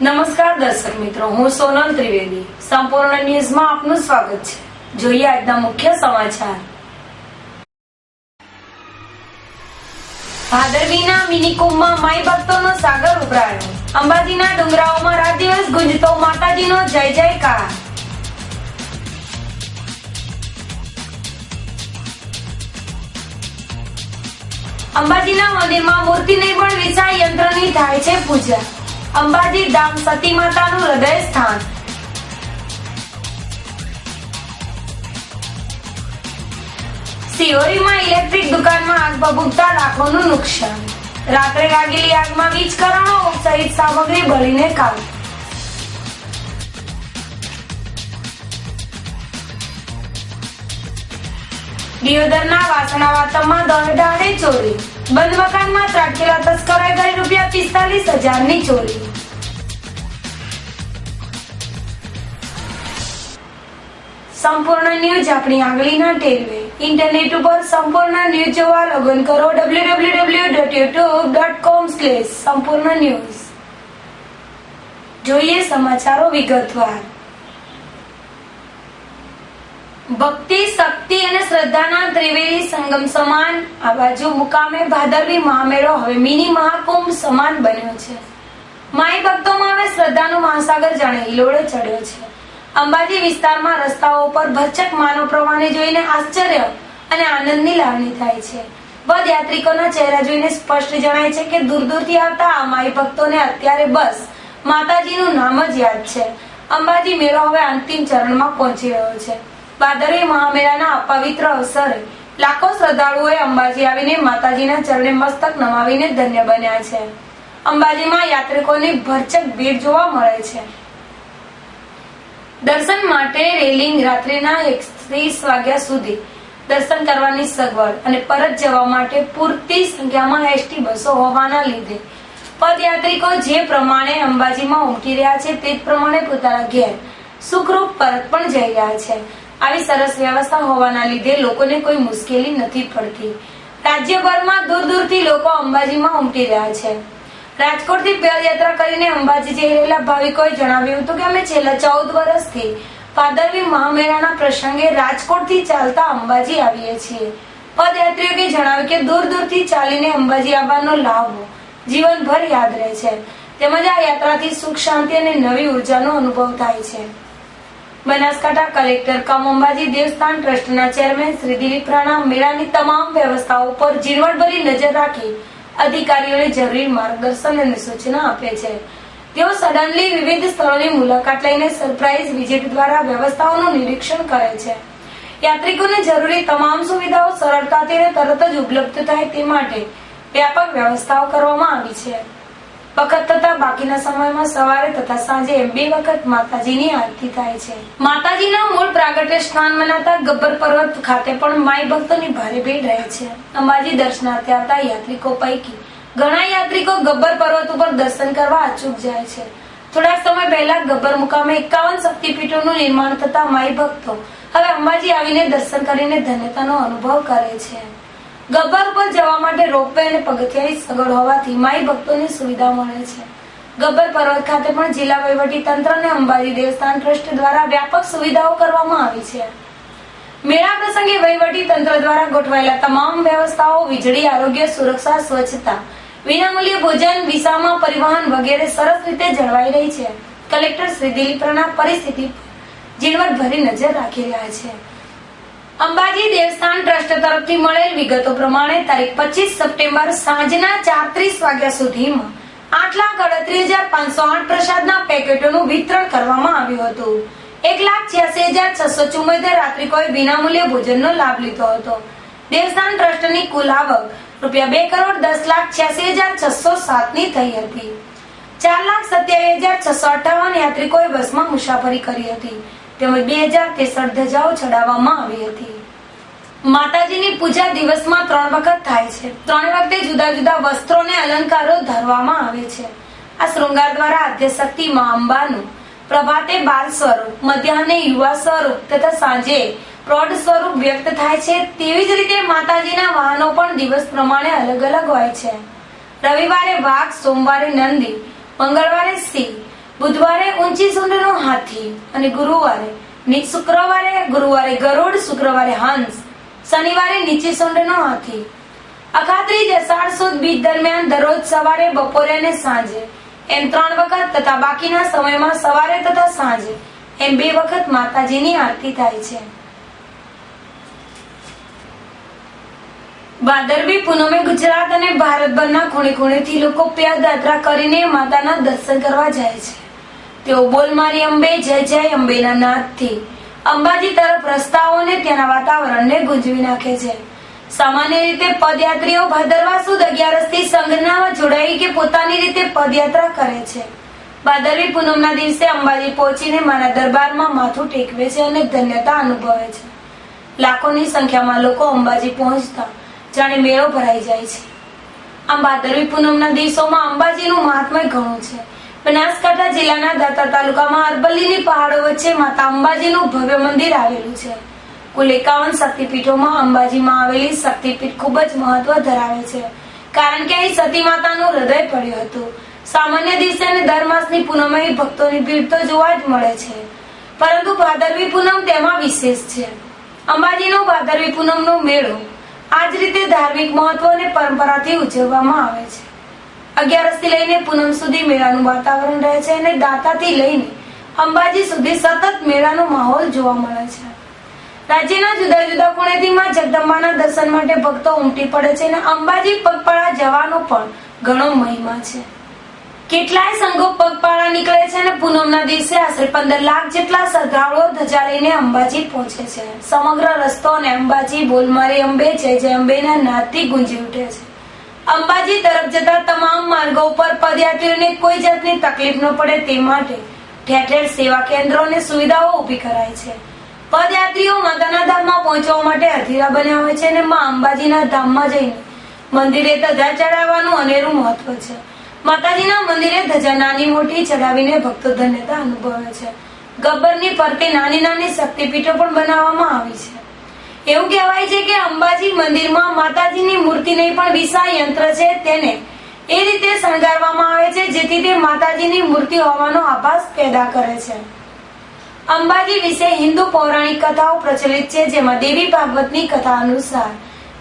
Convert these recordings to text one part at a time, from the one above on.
નમસ્કાર દર્શક મિત્રો, હું સોનલ ત્રિવેદી. સંપૂર્ણ ન્યૂઝમાં આપનું સ્વાગત છે. જોઈએ આજના મુખ્ય સમાચાર. ભાદરવીના મિનિકુંભમાં માઈ ભક્તોનો સાગર ઉભરાયો. અંબાજીના ડુંગરાઓમાં રાત દિવસ ગુંજતો માતાજીનો જય જયકાર. અંબાજીના મંદિરમાં મૂર્તિ નહીં પણ વિશાળ યંત્રની થાય છે પૂજા. અંબાજી ધામ સતી માતાનું હૃદય સ્થાન. સિહોરીમાં ઇલેક્ટ્રિક દુકાનમાં આગ ભભૂકતા લાખોનું નુકસાન. રાત્રે લાગેલી આગમાં વીજકરણો સહિત સામગ્રી બળીને ખાક. દિયોદરના વાસણા વાતમમાં દોડે ચોરી. બંધ મકાનમાં ત્રાટકેલા તસ્કરોએ કરી ₹45,000ની ચોરી. સંપૂર્ણ ન્યૂઝ આપણી આંગળીના ટેરવે. ઇન્ટરનેટ ઉપર સંપૂર્ણ ન્યૂઝ જોવા લોગિન કરો www.youtube.com/સંપૂર્ણ ન્યૂઝ. જોઈએ સમાચારો વિગતવાર. ભક્તિ, શક્તિ અને શ્રદ્ધાના ત્રિવેદી સંગમ સમાન આ બાજુ મુકામે ભાદરવી મહામેળો હવે મિની મહાકુંભ સમાન બન્યો છે. માઈ ભક્તોમાં હવે શ્રદ્ધાનો મહાસાગર જાણે હિલોળે ચડ્યો છે. અંબાજી વિસ્તારમાં રસ્તાઓ પર ભરચક માનવ પ્રવાહને જોઈને આશ્ચર્ય અને આનંદની લાગણી થાય છે. પદયાત્રિકોના ચહેરા જોઈને સ્પષ્ટ જણાય છે કે દૂર દૂરથી આવતા આ માઈ ભક્તોને અત્યારે બસ માતાજીનું નામ જ યાદ છે. અંબાજી મેળો હવે અંતિમ ચરણમાં પહોંચી રહ્યો છે. ભાદરવી મહામેળાના અપવિત્ર અવસરે લાખો શ્રદ્ધાળુઓએ અંબાજી આવીને માતાજીના ચરણે મસ્તક નમાવીને ધન્ય બન્યા છે. અંબાજીમાં યાત્રિકોની ભરચક ભીડ જોવા મળે છે. દર્શન માટે રેલિંગ રાત્રિના 30 વાગ્યા સુધી દર્શન કરવાની સગવડ અને પરત જવા માટે પૂરતી સંખ્યામાં એસટી બસો હોવાના લીધે પદયાત્રિકો જે પ્રમાણે અંબાજીમાં ઉમટી રહ્યા છે તે જ પ્રમાણે પોતાના ઘેર સુખરૂપ પરત પણ જઈ રહ્યા છે. આવી સરસ વ્યવસ્થા હોવાના લીધે લોકોને કોઈ મુશ્કેલી નથી પડતી. રાજ્યભરમાં દૂર દૂરથી લોકો અંબાજીમાં ઉમટી રહ્યા છે. રાજકોટથી પદયાત્રા કરીને અંબાજી જઈ રહેલા ભાવિકોએ જણાવ્યું હતું કે અમે છેલ્લા 14 વર્ષથી ભાદરવી મહામેળાના પ્રસંગે રાજકોટથી ચાલતા અંબાજી આવીએ છીએ. પદયાત્રીઓએ જણાવ્યું કે દૂર દૂરથી ચાલીને અંબાજી આવવાનો લાભ જીવનભર યાદ રહે છે. તેમજ આ યાત્રાથી સુખ, શાંતિ અને નવી ઉર્જાનો અનુભવ થાય છે. બનાસકાંઠા કલેક્ટર કમ અંબાજી દેવસ્થાન ટ્રસ્ટના ચેરમેન શ્રી દિલીપ રાણા મેળાની તમામ વ્યવસ્થાઓ પર ઝીણવટભરી નજર રાખી અધિકારીઓને જરૂરી માર્ગદર્શન અને સૂચના આપે છે. તેઓ સડનલી વિવિધ સ્થળોની મુલાકાત લઈને સરપ્રાઇઝ વિઝિટ દ્વારા વ્યવસ્થાઓનું નિરીક્ષણ કરે છે. યાત્રિકોને જરૂરી તમામ સુવિધાઓ સરળતાથી અને તરત જ ઉપલબ્ધ થાય તે માટે વ્યાપક વ્યવસ્થાઓ કરવામાં આવી છે. વખત તથા બાકીના સમયમાં સવારે તથા સાંજે 2 વખત માતાજીની આરતી થાય છે. માતાજીના મૂળ પ્રાગટ્ય સ્થાન મનાતા ગબ્બર પર્વત ખાતે પણ માઈ ભક્તોની ભારે ભીડ રહે છે. અંબાજી દર્શનાર્થે આવતા યાત્રિકો પૈકી ઘણા યાત્રિકો ગબ્બર પર્વત ઉપર દર્શન કરવા અચૂક જાય છે. થોડાક સમય પહેલા ગબ્બર મુકામે 51 શક્તિપીઠોનું નિર્માણ થતા માઈ ભક્તો હવે અંબાજી આવીને દર્શન કરીને ધન્યતાનો અનુભવ કરે છે. ગબ્બર ઉપર જવા માટે રોપવે અને પગથિયાની સગવડ હોવાથી માઈ ભક્તોને સુવિધા મળે છે. ગબ્બર પર્વત ખાતે પણ જિલ્લા વહીવટી તંત્ર અને અંબાજી દેવસ્થાન ટ્રસ્ટ દ્વારા વ્યાપક સુવિધાઓ કરવામાં આવી છે. મેળા પ્રસંગે વહીવટી તંત્ર દ્વારા ગોઠવાયેલા તમામ વ્યવસ્થાઓ વીજળી, આરોગ્ય, સુરક્ષા, સ્વચ્છતા, વિનામૂલ્ય ભોજન, વિસામા પરિવહન વગેરે સરસ રીતે જળવાઈ રહી છે. કલેક્ટર શ્રી દિલીપ રાણા પરિસ્થિતિ ઝીણવટભરી નજર રાખી રહ્યા છે. અંબાજી દેવસ્થાન ટ્રસ્ટ તરફથી મળેલ વિગતો પ્રમાણે તારીખ 25 સપ્ટેમ્બર સાંજના 4:30 વાગ્યા સુધીમાં 8,38,508 પ્રસાદના પેકેટોનું વિતરણ કરવામાં આવ્યું હતું. 1,86,674 યાત્રિકોએ વિનામૂલ્ય ભોજનનો લાભ લીધો હતો. દેવસ્થાન ટ્રસ્ટની કુલ આવક ₹2,10,86,607ની થઈ હતી. 4,27,658 યાત્રિકોએ બસમાં મુસાફરી કરી હતી. તેમજ 2,063 ધજાઓ ચડાવવામાં આવી હતી. માતાજીની પૂજા દિવસમાં 3 વખત થાય છે. 3 વખતે જુદા જુદા વસ્ત્રો અને અલંકારો ધરવામાં આવે છે. આ શૃંગાર દ્વારા આદ્યશક્તિ મા અંબાનું પ્રભાતે બાલ સ્વરૂપ, મધ્યાહને યુવા સ્વરૂપ તથા સાંજે પ્રૌઢ સ્વરૂપ વ્યક્ત થાય છે. તેવી જ રીતે માતાજીના વાહનો પણ દિવસ પ્રમાણે અલગ અલગ હોય છે. રવિવારે વાઘ, સોમવારે નંદી, મંગળવારે સિંહ, બુધવારે ઊંચી સૂંઢનો હાથી અને ગુરુવારે ગરુડ, શુક્રવારે હંસ, શનિવારે નીચી સૂંઢનો હાથી. અખાત્રીજ અષાઢ સુદ બીજ દરમિયાન દરરોજ સવારે, બપોરે અને સાંજે એમ 3 વખત તથા બાકીના સમયમાં સવારે તથા સાંજે એમ 2 વખત માતાજીની આરતી થાય છે. ભાદરવી પૂનમે ગુજરાત અને ભારતભરના ખૂણે ખૂણેથી લોકો પદયાત્રા કરીને માતાના દર્શન કરવા જાય છે. તેઓ બોલ મારી અંબે, જય જય અંબેના નાદથી અંબાજી તરફ રસ્તાઓ અને ત્યાંના વાતાવરણને ગુંજવી નાખે છે. સામાન્ય રીતે પદયાત્રીઓ ભાદરવા સુદ 11 થી સંઘનામાં જોડાઈ કે પોતાની રીતે પદયાત્રા કરે છે. ભાદરવી પૂનમના દિવસે અંબાજી પહોંચીને માના દરબારમાં માથું ટેકવે છે અને ધન્યતા અનુભવે છે. લાખોની સંખ્યામાં લોકો અંબાજી પહોંચતા જાણે મેળો ભરાઈ જાય છે. આમ ભાદરવી પૂનમના દિવસોમાં અંબાજીનું મહાત્મ્ય ઘણું છે. બનાસકાંઠા જિલ્લાના દાંતા તાલુકામાં અરવલ્લીની પહાડો વચ્ચે માતા અંબાજીનું ભવ્ય મંદિર આવેલું છે. કુલ 51 શક્તિપીઠોમાં અંબાજીમાં આવેલી શક્તિપીઠ ખૂબ જ મહત્વ ધરાવે છે, કારણ કે અહીં સતી માતાનું હૃદય પડ્યું હતું. સામાન્ય દિવસે અને દર માસની પૂનમે ભક્તોની ભીડ તો જોવા જ મળે છે, પરંતુ ભાદરવી પૂનમ તેમાં વિશેષ છે. અંબાજીનો ભાદરવી પૂનમનો મેળો આ જ રીતે ધાર્મિક મહત્વ અને પરંપરાથી ઉજવવામાં આવે છે. 11 થી લઈને પૂનમ સુધી મેળાનું વાતાવરણ રહે છે અને દાંતાથી લઈને અંબાજી સુધી સતત મેળાનો માહોલ જોવા મળે છે. રાજ્યના જુદા જુદા ખૂણેથી માં જગદંબાના દર્શન માટે ભક્તો ઉમટી પડે છે અને અંબાજી પગપાળા જવાનો પણ ઘણો મહિમા છે. કેટલાય સંઘો પગપાળા નીકળે છે અને પૂનમના દિવસે આશરે 15 લાખ જેટલા શ્રદ્ધાળુઓ ધજા લઈને અંબાજી પહોંચે છે. સમગ્ર રસ્તો અને અંબાજી બોલ મારી અંબે, જય જય અંબેના નાદથી ગુંજી ઉઠે છે. અંબાજી તરફ જતા તમામ માર્ગો ઉપર પદયાત્રીઓને કોઈ જાતની તકલીફ ન પડે તે માટે ઠેર ઠેર સેવા કેન્દ્રો અને સુવિધાઓ ઊભી કરાય છે. પદયાત્રીઓ માતાના ધામમાં પહોંચવા માટે અધીરા બન્યા હોય છે અને માં અંબાજીના ધામમાં જઈને મંદિરે ધજા ચડાવવાનું અનેરું મહત્વ છે. માતાજીના મંદિરે ધજા નાની મોટી ચડાવીને ભક્તો ધન્યતા અનુભવે છે. ગબ્બરની ફરતે નાની નાની શક્તિપીઠો પણ બનાવવામાં આવી છે. એવું કહેવાય છે કે અંબાજી મંદિરમાં માતાજીની મૂર્તિ નહીં પણ વિશાળ યંત્ર છે, તેને એ રીતે શણગારવામાં આવે છે જેથી તે માતાજીની મૂર્તિ હોવાનો આભાસ પેદા કરે છે. અંબાજી વિશે હિન્દુ પૌરાણિક કથાઓ પ્રચલિત છે, જેમાં દેવી ભાગવતની કથા અનુસાર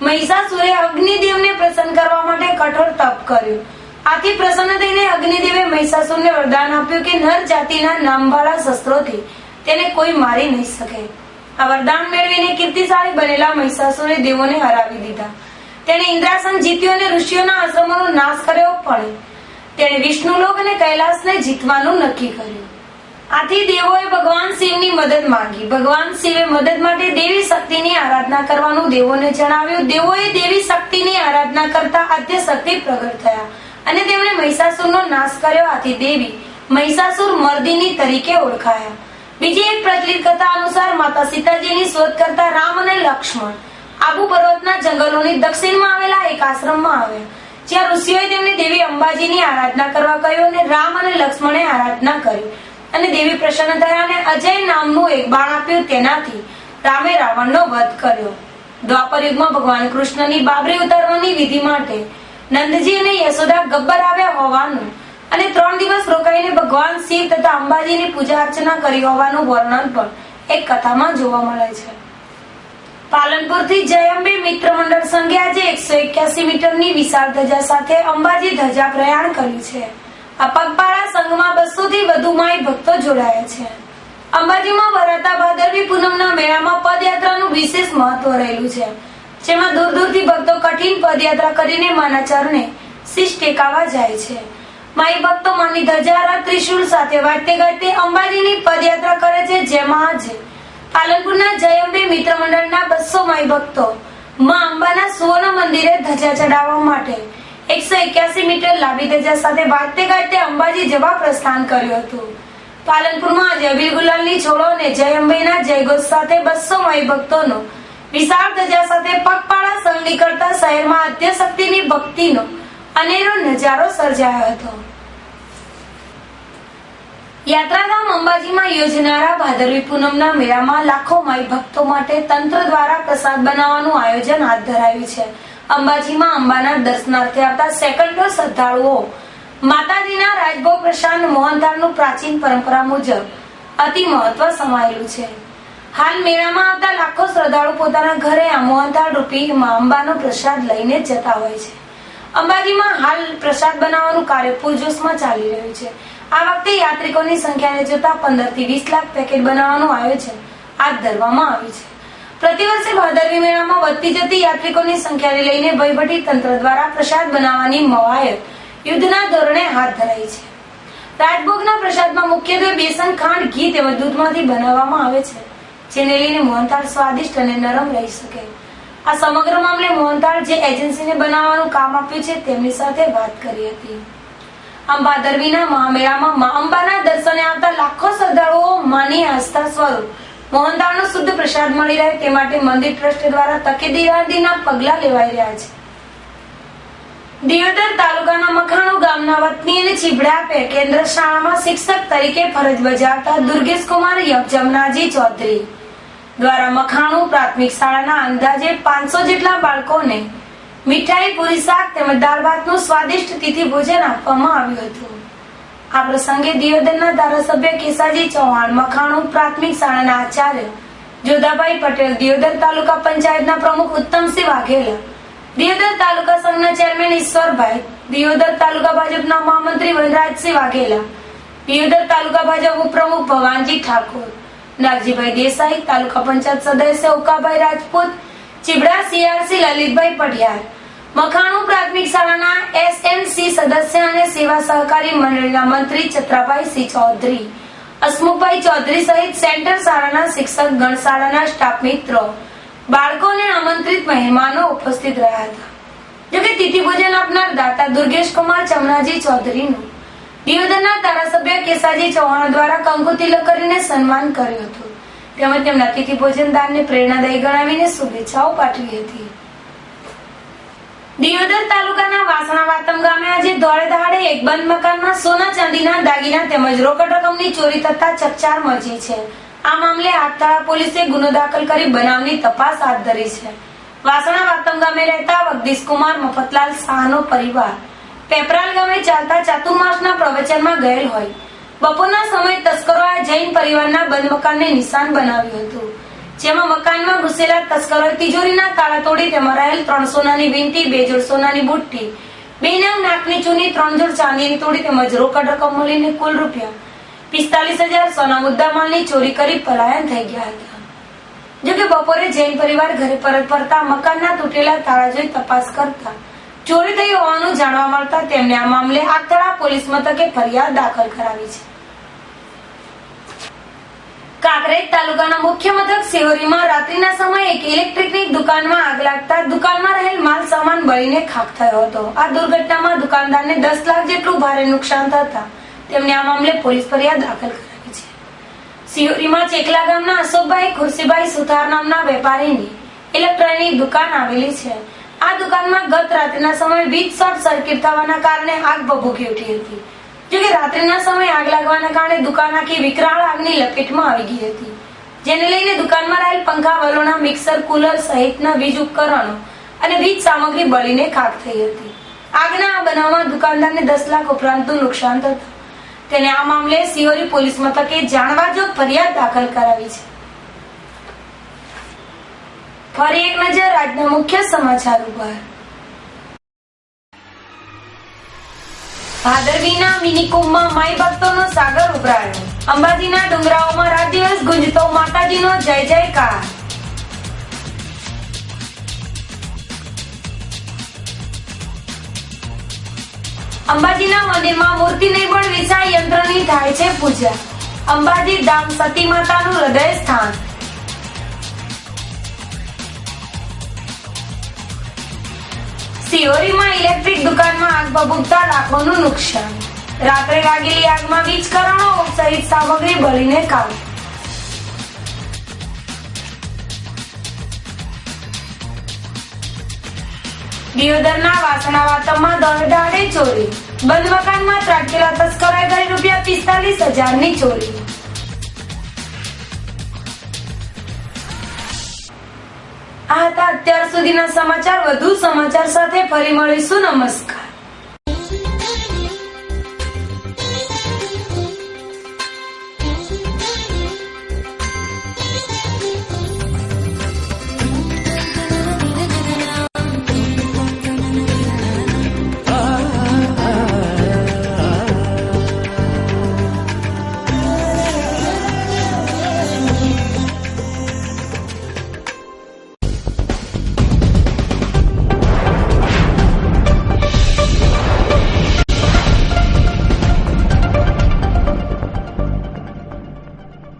મહિષાસુરે અગ્નિદેવને પ્રસન્ન કરવા માટે કઠોર તપ કર્યું. આથી પ્રસન્ન થઈને અગ્નિદેવે મહિષાસુરને વરદાન આપ્યું કે નર જાતિના નામવાળા શસ્ત્રોથી તેને કોઈ મારી નહીં શકે. આ વરદાન મેળવીને કીર્તિશાળી બનેલા મહિષાસુરે દેવોને હરાવી દીધા. તેણે ઇન્દ્રાસન જીત્યું અને ઋષિઓના આશ્રમોનો નાશ કર્યો, પણ તેણે વિષ્ણુલોક અને કૈલાસને જીતવાનું નક્કી કર્યું. આથી દેવોએ ભગવાન શિવની મદદ માંગી. ભગવાન શિવે મદદ માટે દેવી શક્તિની આરાધના કરવાનું દેવોને જણાવ્યું. દેવોએ દેવી શક્તિની આરાધના કરતા આદ્ય શક્તિ પ્રગટ થયા અને તેમણે મહિષાસુરનો નાશ કર્યો. આથી દેવી મહિષાસુર મર્દિની તરીકે ઓળખાયા. બીજી એક પ્રચલિત કથા અનુસાર માતા સીતાજીની શોધ કરતા રામ અને લક્ષ્મણ આબુ પર્વતના જંગલોની દક્ષિણમાં આવેલા એક આશ્રમમાં આવ્યા, જ્યાં ઋષિઓએ તેમને દેવી અંબાજીની આરાધના કરવા કહ્યું અને રામ અને લક્ષ્મણે આરાધના કરી અને દેવી પ્રસન્ન થયા અને અજય નામનું એક બાણ આપ્યું. તેનાથી રામે રાવણનો વધ કર્યો. દ્વાપર યુગમાં ભગવાન કૃષ્ણની બાબરી ઉતારવાની વિધિ માટે નંદજી અને યશોદા ગબ્બર આવ્યા હોવાનું અને 3 દિવસ રોકાઈને ભગવાન શિવ તથા અંબાજીની પૂજા અર્ચના કરી હોવાનું વર્ણન પણ એક કથામાં જોવા મળે છે. પાલનપુરથી જય અંબે મિત્ર મંડળ સંઘે આજે 181 મીટરની વિશાળ ધજા સાથે અંબાજી ધજા પ્રયાણ કર્યું છે. આ પગપાળા સંઘમાં 200 થી વધુ માઈ ભક્તો જોડાયા છે. અંબાજીમાં ભરાતા ભાદરવી પૂનમના મેળામાં પદયાત્રાનું વિશેષ મહત્વ રહેલું છે, જેમાં દૂર દૂરથી ભક્તો કઠિન પદયાત્રા કરીને માના ચરણે શીશ ટેકાવા જાય છે. માઈ ભક્તો માની ધજા રથ ત્રિશુલ સાથે વાજતે ગાજતે અંબાજીની પદયાત્રા કરે છે, જેમાં આજે પાલનપુરના જય અંબે મિત્ર મંડળના 200 માઈ ભક્તો માં અંબાના સુવર્ણ મંદિરે ધજા ચડાવવા માટે 181 મીટર લાંબી ધજા સાથે વાજતે ગાજતે અંબાજી જવા પ્રસ્થાન કર્યું હતું. પાલનપુરમાં આજે અબીલ ગુલાલની છોડો અને જય અંબેના જયઘોષ સાથે 200 માઈ ભક્તોનો વિશાળ ધજા સાથે પગપાળા સંઘ નીકળતા શહેરમાં આદ્યશક્તિની ભક્તિનો અનેરો નજારો સર્જાયો હતો. યાત્રાધામ અંબાજીમાં યોજનારા ભાદરવી પૂનમના મેળામાં લાખો માઈ ભક્તો માટે તંત્ર દ્વારા પ્રસાદ બનાવવાનું આયોજન હાથ ધરાયું છે. અંબાજીમાં અંબાના દર્શનાર્થે આવતા સેંકડો શ્રદ્ધાળુઓ માતાજીના રાજભોગ પ્રસાદ મોહનથાળનું પ્રાચીન પરંપરા મુજબ અતિ મહત્વ સમાયેલું છે. હાલ મેળામાં આવતા લાખો શ્રદ્ધાળુ પોતાના ઘરે આ મોહનથાળ રૂપી માં અંબાનો પ્રસાદ લઈને જતા હોય છે. અંબાજીમાં હાલ પ્રસાદ બનાવવાનું કાર્ય પૂરજોશમાં ચાલી રહ્યું છે. આ વખતે યાત્રિકોની સંખ્યાને જોતા 15 થી 20 લાખ પેકેટ બનાવવાનું આયોજન હાથ ધરવામાં આવ્યું છે. પ્રતિવર્ષે ભાદરવી મેળામાં વધતી જતી યાત્રિકોની સંખ્યાને લઈને વહીવટી તંત્ર દ્વારા પ્રસાદ બનાવવાની કવાયત યુદ્ધના ધોરણે હાથ ધરાઈ છે. રાજભોગના પ્રસાદમાં મુખ્યત્વે બેસન, ખાંડ, ઘી તેમજ દૂધમાંથી બનાવવામાં આવે છે, જેને લઈને મોહનથાળ સ્વાદિષ્ટ અને નરમ રહી શકે. આ સમગ્ર મામલે મોહનથાળ જે એજન્સીને બનાવવાનું કામ આપ્યું છે તેમની સાથે વાત કરી હતી. આમ ભાદરવીના મહામેળામાં મા અંબાના દર્શને આવતા લાખો શ્રદ્ધાળુઓ માની આસ્થા સ્વરૂપ મોહનથાળનો શુદ્ધ પ્રસાદ મળી રહે તે માટે મંદિર ટ્રસ્ટ દ્વારા તકેદારીના પગલા લેવાઈ રહ્યા છે. દિયોદર તાલુકાના મખાણો ગામના વતની અને ચીબડા કેન્દ્ર શાળામાં શિક્ષક તરીકે ફરજ બજાવતા દુર્ગેશ કુમાર જમનાજી ચૌધરી દ્વારા મખાણો પ્રાથમિક શાળાના અંદાજે 500 જેટલા બાળકોને મીઠાઈ, પૂરી, શાક તેમજ દાળ ભાતનું સ્વાદિષ્ટ તિથિ ભોજન આપવામાં આવ્યું હતું. આ પ્રસંગે દિયોદરના ધારાસભ્ય કેસાજી ચૌહાણ, મખાણો પ્રાથમિક શાળાના આચાર્ય જોધાભાઈ પટેલ, દિયોદર તાલુકા પંચાયતના પ્રમુખ ઉત્તમસિંહ વાઘેલા, દિયોદર તાલુકા સંઘના ચેરમેન ઈશ્વરભાઈ, દિયોદર તાલુકા ભાજપના મહામંત્રી વનરાજસિંહ વાઘેલા, દિયોદર તાલુકા ભાજપ ઉપપ્રમુખ ભવાનજી ઠાકોર, નાગજીભાઈ દેસાઈ, તાલુકા પંચાયત સદસ્ય ઉકાભાઈ રાજપૂત, ચીબડા સીઆરસી લલિતભાઈ પઢિયાર, મખાણું પ્રાથમિક શાળાના એસએમસી સદસ્ય અને સેવા સહકારી મંડળીના મંત્રી ચત્રાભાઈ સિંહ ચૌધરી, હસમુખભાઈ ચૌધરી સહિત સેન્ટર શાળાના શિક્ષક ગણ, શાળાના સ્ટાફ મિત્રો, બાળકોને આમંત્રિત મહેમાનો ઉપસ્થિત રહ્યા હતા. જોકે તિથિ ભોજન આપનાર દાતા દુર્ગેશ કુમાર ચમનાજી ચૌધરીનું દિયોદરના ધારાસભ્ય કેસાજી ચૌહાણ દ્વારા કંકુ તિલક કરીને સન્માન કર્યું હતું. તેમજ તેમના તિથિ ભોજન દાનને પ્રેરણાદાયી ગણાવીને શુભેચ્છાઓ પાઠવી હતી. દિયોદર તાલુકાના વાસણા વાતમ ગામે આજે દોડે દહાડે એક બંધ મકાનમાં સોના ચાંદીના દાગીના તેમજ રોકડ રકમની ચોરી થતા ચકચાર મચી છે. આ મામલે આટતાળા પોલીસે ગુનો દાખલ કરી બનાવની તપાસ હાથ ધરી છે. વાસણા વાતમ ગામે રહેતા વગદીશ કુમાર મફતલાલ શાહનો પરિવાર પેપરાલ ગામે ચાલતા ચાતુર્માસના પ્રવચનમાં ગયેલ હોય બપોરના સમયે તસ્કરોએ જૈન પરિવારના બંધ મકાનને નિશાન બનાવ્યું હતું, જેમાં મકાનમાં ઘુસેલા તસ્કરોએ તિજોરીના તાળા તોડી તેમાં રહેલ 3 સોનાની વીંટી, 2 જોડ સોનાની બુટ્ટી, 2 નંગ નાકની ચૂની, 3 જોડ ચાંદીની તોડી તેમજ રોકડ રકમ મળીને કુલ રૂપિયા 45,000 સોના મુદ્દામાલની ચોરી કરી પલાયન થઈ ગયા હતા. જોકે બપોરે જૈન પરિવાર ઘરે પરત ફરતા મકાનના તૂટેલા તાળા જોઈ તપાસ કરતા ચોરી થઈ હોવાનું જાણવા મળતા તેમને આ મામલે આટતાળા પોલીસ મથકે ફરિયાદ દાખલ કરાવી છે. કાંકરેજ તાલુકાના મુખ્ય મથક સિહોરીમાં રાત્રિના સમયે એક ઇલેક્ટ્રિકની દુકાનમાં આગ લાગતા દુકાનમાં રહેલ માલ સામાન બળીને ખાખ થયો હતો. આ દુર્ઘટનામાં દુકાનદારને 10 લાખ જેટલું ભારે નુકસાન થતા તેમને આ મામલે પોલીસ ફરિયાદ દાખલ કરાવી છે. સિહોરીમાં ચેકલા ગામના અશોકભાઈ ખુરશીભાઈ સુથાર નામના વેપારીની ઇલેક્ટ્રોનિક દુકાન આવેલી છે. આ દુકાનમાં ગત રાત્રિના સમયે વીજ શોર્ટ સર્કિટ થવાના કારણે આગ ભભૂકી ઉઠી હતી. જોકે રાત્રિના સમયે આગ લાગવાના કારણે દુકાન આખી વિકરાળ આગની લપેટમાં આવી ગઈ હતી, જેને લઈને દુકાનમાં રહેલ પંખા, વલોણા, મિક્સર, કુલર સહિતના વીજ ઉપકરણો અને વીજ સામગ્રી બળીને ખાખ થઈ હતી. આગના આ બનાવમાં દુકાનદારને 10 લાખ ઉપરાંતનું નુકસાન થતા તેને આ મામલે સિહોરી પોલીસ મથકે જાણવાજોગ ફરિયાદ દાખલ કરાવી છે. ફરી એક નજર આજના મુખ્ય સમાચાર ઉપર. ભાદરવીના મિની કુંભમાં માઈ ભક્તોનો સાગર ઉભરાયો. અંબાજીના ડુંગરાઓમાં રાત દિવસ ગુંજતો માતાજીનો જય જયકાર. અંબાજીના મંદિરમાં મૂર્તિ નહીં પણ વિશાળ યંત્રની થાય છે પૂજા. અંબાજી ધામ સતી માતાનું હૃદય સ્થાન. સિહોરીમાં ઇલેક્ટ્રિક દુકાનમાં આગ ભભૂકતા લાખોનું નુકસાન. રાત્રે લાગેલી આગમાં વીજકરણો સહિત સામગ્રી બળીને ખાખ. દિયોદરના વાસણા વાતમમાં દોડે ચોરી. બંધ મકાનમાં ત્રાટકેલા તસ્કરોએ કરી રૂપિયા 45,000ની ચોરી. આ હતા અત્યાર સુધીના સમાચાર. વધુ સમાચાર સાથે ફરી મળીશું. નમસ્કાર.